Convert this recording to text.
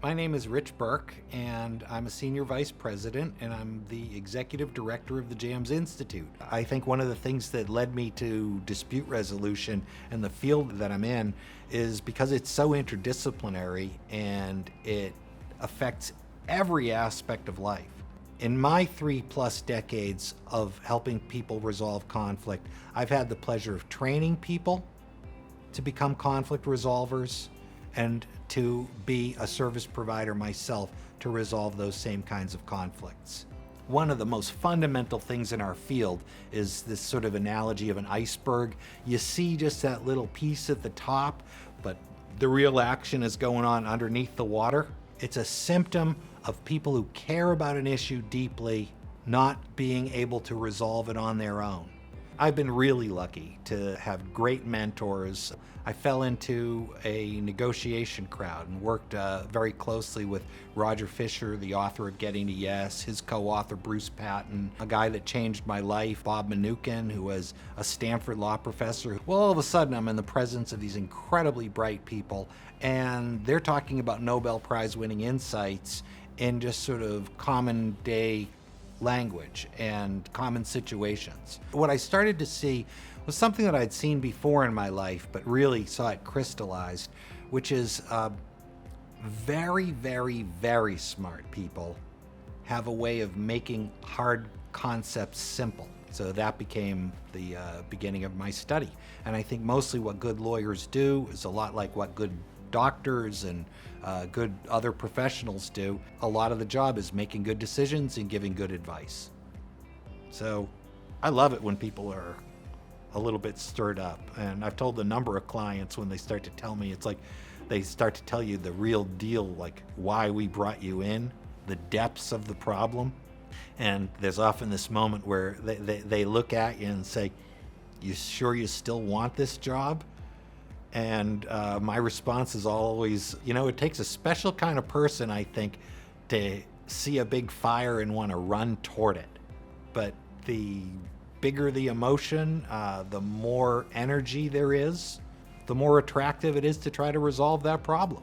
My name is Rich Birke, and I'm a senior vice president, and I'm the executive director of the JAMS Institute. I think one of the things that led me to dispute resolution and the field that I'm in is because it's so interdisciplinary and it affects every aspect of life. In my 3+ decades of helping people resolve conflict, I've had the pleasure of training people to become conflict resolvers and to be a service provider myself to resolve those same kinds of conflicts. One of the most fundamental things in our field is this sort of analogy of an iceberg. You see just that little piece at the top, but the real action is going on underneath the water. It's a symptom of people who care about an issue deeply not being able to resolve it on their own. I've been really lucky to have great mentors. I fell into a negotiation crowd and worked very closely with Roger Fisher, the author of Getting to Yes, his co-author Bruce Patton, a guy that changed my life, Bob Mnookin, who was a Stanford law professor. Well, all of a sudden I'm in the presence of these incredibly bright people, and they're talking about Nobel Prize winning insights in just sort of common day language and common situations. What I started to see was something that I'd seen before in my life, but really saw it crystallized, which is very, very, very smart people have a way of making hard concepts simple. So that became the beginning of my study. And I think mostly what good lawyers do is a lot like what good doctors and good other professionals do. A lot of the job is making good decisions and giving good advice. So I love it when people are a little bit stirred up. And I've told a number of clients when they start to tell me, it's like they start to tell you the real deal, like why we brought you in, the depths of the problem. And there's often this moment where they look at you and say, "You sure you still want this job?" And my response is always, it takes a special kind of person, I think, to see a big fire and want to run toward it. But the bigger the emotion, the more energy there is, the more attractive it is to try to resolve that problem.